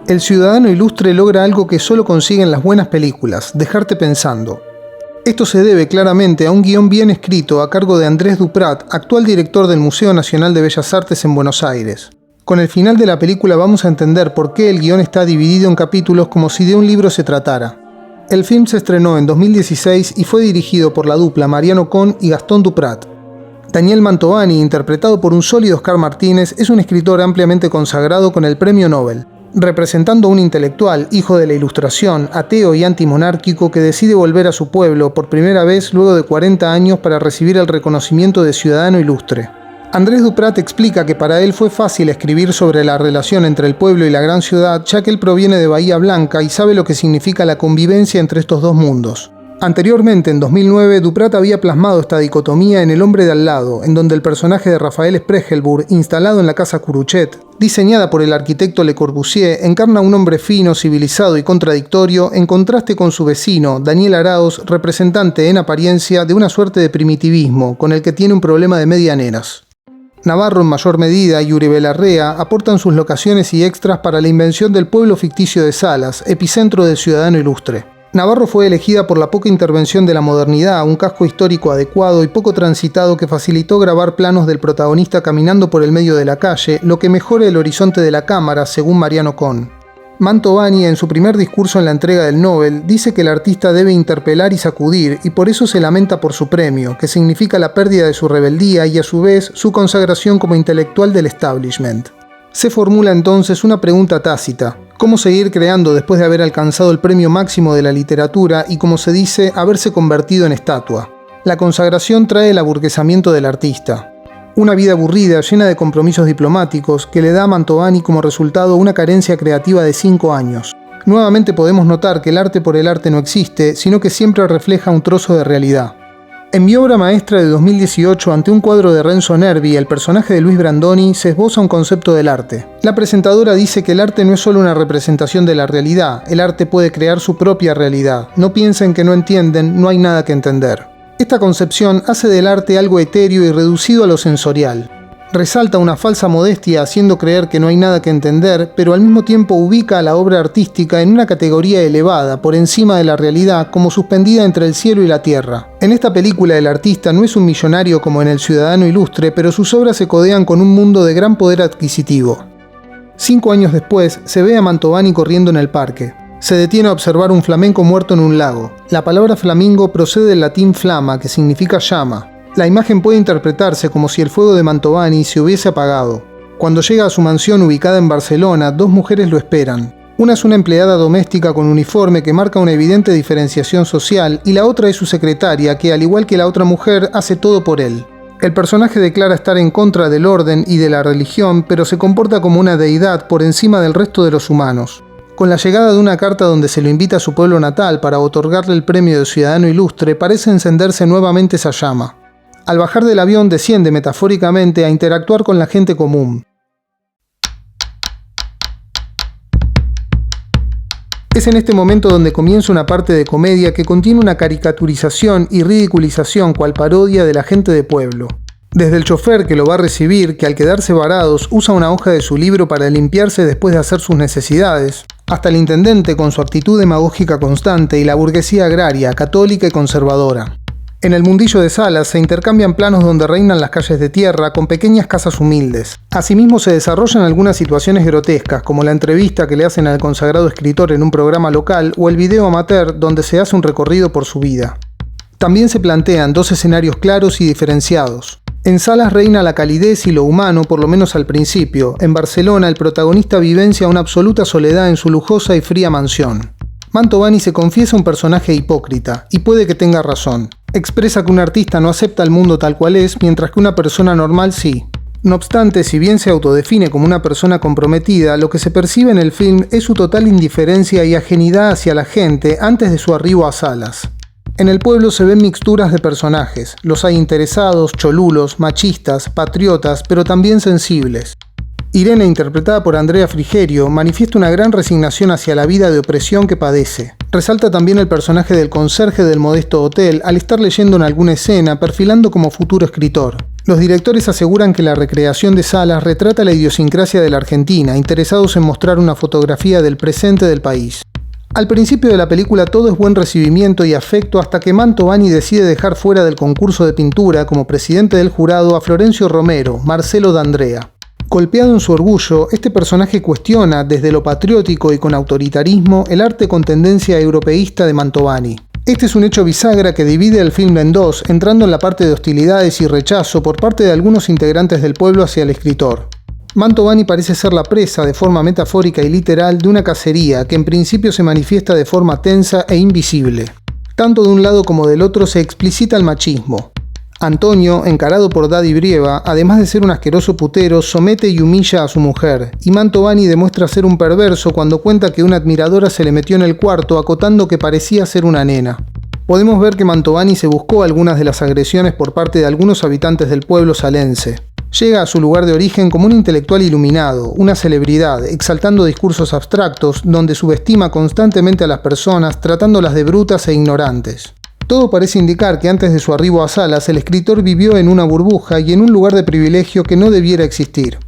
El ciudadano ilustre logra algo que solo consiguen las buenas películas: dejarte pensando. Esto se debe claramente a un guión bien escrito a cargo de Andrés Duprat, actual director del Museo Nacional de Bellas Artes en Buenos Aires. Con el final de la película vamos a entender por qué el guión está dividido en capítulos como si de un libro se tratara. El film se estrenó en 2016 y fue dirigido por la dupla Mariano Con y Gastón Duprat. Daniel Mantovani, interpretado por un sólido Oscar Martínez, es un escritor ampliamente consagrado con el Premio Nobel, representando a un intelectual, hijo de la Ilustración, ateo y antimonárquico que decide volver a su pueblo por primera vez luego de 40 años para recibir el reconocimiento de ciudadano ilustre. Andrés Duprat explica que para él fue fácil escribir sobre la relación entre el pueblo y la gran ciudad, ya que él proviene de Bahía Blanca y sabe lo que significa la convivencia entre estos dos mundos. Anteriormente, en 2009, Duprat había plasmado esta dicotomía en El hombre de al lado, en donde el personaje de Rafael Spregelburg, instalado en la casa Curuchet, diseñada por el arquitecto Le Corbusier, encarna a un hombre fino, civilizado y contradictorio, en contraste con su vecino, Daniel Araoz, representante en apariencia de una suerte de primitivismo, con el que tiene un problema de medianeras. Navarro en mayor medida y Uribe Larrea aportan sus locaciones y extras para la invención del pueblo ficticio de Salas, epicentro del ciudadano ilustre. Navarro fue elegida por la poca intervención de la modernidad, un casco histórico adecuado y poco transitado que facilitó grabar planos del protagonista caminando por el medio de la calle, lo que mejora el horizonte de la cámara, según Mariano Con. Mantovani, en su primer discurso en la entrega del Nobel, dice que el artista debe interpelar y sacudir, y por eso se lamenta por su premio, que significa la pérdida de su rebeldía y a su vez su consagración como intelectual del establishment. Se formula entonces una pregunta tácita: ¿cómo seguir creando después de haber alcanzado el premio máximo de la literatura y, como se dice, haberse convertido en estatua? La consagración trae el aburguesamiento del artista. Una vida aburrida, llena de compromisos diplomáticos, que le da a Mantovani como resultado una carencia creativa de 5 años. Nuevamente podemos notar que el arte por el arte no existe, sino que siempre refleja un trozo de realidad. En mi obra maestra de 2018, ante un cuadro de Renzo Nervi, el personaje de Luis Brandoni, se esboza un concepto del arte. La presentadora dice que el arte no es solo una representación de la realidad, el arte puede crear su propia realidad. No piensen que no entienden, no hay nada que entender. Esta concepción hace del arte algo etéreo y reducido a lo sensorial. Resalta una falsa modestia haciendo creer que no hay nada que entender, pero al mismo tiempo ubica a la obra artística en una categoría elevada, por encima de la realidad, como suspendida entre el cielo y la tierra. En esta película el artista no es un millonario como en El ciudadano ilustre, pero sus obras se codean con un mundo de gran poder adquisitivo. 5 años después, se ve a Mantovani corriendo en el parque. Se detiene a observar un flamenco muerto en un lago. La palabra flamingo procede del latín flama, que significa llama. La imagen puede interpretarse como si el fuego de Mantovani se hubiese apagado. Cuando llega a su mansión ubicada en Barcelona, 2 mujeres lo esperan. Una es una empleada doméstica con uniforme que marca una evidente diferenciación social, y la otra es su secretaria, que al igual que la otra mujer, hace todo por él. El personaje declara estar en contra del orden y de la religión, pero se comporta como una deidad por encima del resto de los humanos. Con la llegada de una carta donde se lo invita a su pueblo natal para otorgarle el premio de ciudadano ilustre, parece encenderse nuevamente esa llama. Al bajar del avión desciende metafóricamente a interactuar con la gente común. Es en este momento donde comienza una parte de comedia que contiene una caricaturización y ridiculización cual parodia de la gente de pueblo. Desde el chofer que lo va a recibir, que al quedarse varados usa una hoja de su libro para limpiarse después de hacer sus necesidades, hasta el intendente con su actitud demagógica constante y la burguesía agraria, católica y conservadora. En el mundillo de Salas se intercambian planos donde reinan las calles de tierra con pequeñas casas humildes. Asimismo se desarrollan algunas situaciones grotescas, como la entrevista que le hacen al consagrado escritor en un programa local o el video amateur donde se hace un recorrido por su vida. También se plantean 2 escenarios claros y diferenciados. En Salas reina la calidez y lo humano, por lo menos al principio. En Barcelona el protagonista vivencia una absoluta soledad en su lujosa y fría mansión. Mantovani se confiesa un personaje hipócrita, y puede que tenga razón. Expresa que un artista no acepta el mundo tal cual es, mientras que una persona normal sí. No obstante, si bien se autodefine como una persona comprometida, lo que se percibe en el film es su total indiferencia y ajenidad hacia la gente antes de su arribo a Salas. En el pueblo se ven mixturas de personajes. Los hay interesados, cholulos, machistas, patriotas, pero también sensibles. Irene, interpretada por Andrea Frigerio, manifiesta una gran resignación hacia la vida de opresión que padece. Resalta también el personaje del conserje del modesto hotel al estar leyendo en alguna escena, perfilando como futuro escritor. Los directores aseguran que la recreación de Salas retrata la idiosincrasia de la Argentina, interesados en mostrar una fotografía del presente del país. Al principio de la película todo es buen recibimiento y afecto hasta que Mantovani decide dejar fuera del concurso de pintura como presidente del jurado a Florencio Romero, Marcelo D'Andrea. Golpeado en su orgullo, este personaje cuestiona, desde lo patriótico y con autoritarismo, el arte con tendencia europeísta de Mantovani. Este es un hecho bisagra que divide el film en dos, entrando en la parte de hostilidades y rechazo por parte de algunos integrantes del pueblo hacia el escritor. Mantovani parece ser la presa, de forma metafórica y literal, de una cacería que en principio se manifiesta de forma tensa e invisible. Tanto de un lado como del otro se explicita el machismo. Antonio, encarado por Daddy Brieva, además de ser un asqueroso putero, somete y humilla a su mujer, y Mantovani demuestra ser un perverso cuando cuenta que una admiradora se le metió en el cuarto acotando que parecía ser una nena. Podemos ver que Mantovani se buscó algunas de las agresiones por parte de algunos habitantes del pueblo salense. Llega a su lugar de origen como un intelectual iluminado, una celebridad, exaltando discursos abstractos donde subestima constantemente a las personas, tratándolas de brutas e ignorantes. Todo parece indicar que antes de su arribo a Salas, el escritor vivió en una burbuja y en un lugar de privilegio que no debiera existir.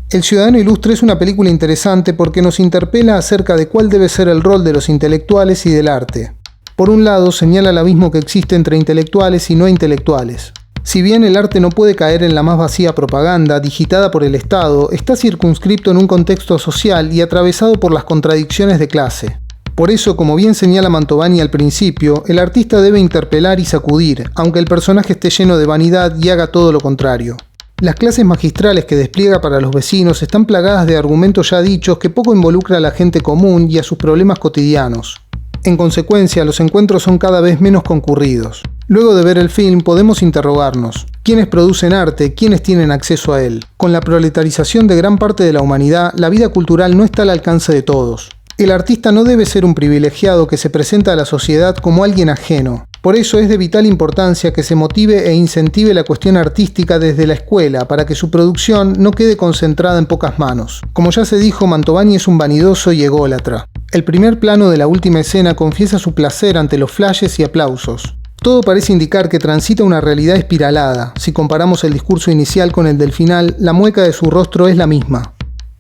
El Ciudadano Ilustre es una película interesante porque nos interpela acerca de cuál debe ser el rol de los intelectuales y del arte. Por un lado, señala el abismo que existe entre intelectuales y no intelectuales. Si bien el arte no puede caer en la más vacía propaganda digitada por el Estado, está circunscripto en un contexto social y atravesado por las contradicciones de clase. Por eso, como bien señala Mantovani al principio, el artista debe interpelar y sacudir, aunque el personaje esté lleno de vanidad y haga todo lo contrario. Las clases magistrales que despliega para los vecinos están plagadas de argumentos ya dichos que poco involucra a la gente común y a sus problemas cotidianos. En consecuencia, los encuentros son cada vez menos concurridos. Luego de ver el film podemos interrogarnos: ¿quiénes producen arte? ¿Quiénes tienen acceso a él? Con la proletarización de gran parte de la humanidad, la vida cultural no está al alcance de todos. El artista no debe ser un privilegiado que se presenta a la sociedad como alguien ajeno. Por eso es de vital importancia que se motive e incentive la cuestión artística desde la escuela para que su producción no quede concentrada en pocas manos. Como ya se dijo, Mantovani es un vanidoso y ególatra. El primer plano de la última escena confiesa su placer ante los flashes y aplausos. Todo parece indicar que transita una realidad espiralada. Si comparamos el discurso inicial con el del final, la mueca de su rostro es la misma.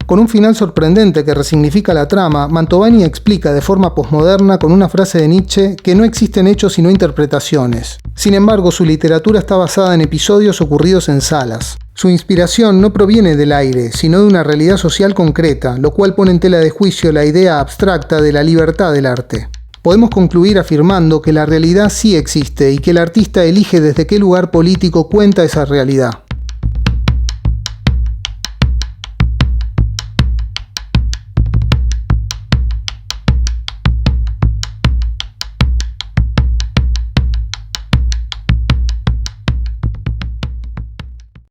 Con un final sorprendente que resignifica la trama, Mantovani explica de forma posmoderna con una frase de Nietzsche que no existen hechos sino interpretaciones. Sin embargo, su literatura está basada en episodios ocurridos en Salas. Su inspiración no proviene del aire, sino de una realidad social concreta, lo cual pone en tela de juicio la idea abstracta de la libertad del arte. Podemos concluir afirmando que la realidad sí existe y que el artista elige desde qué lugar político cuenta esa realidad.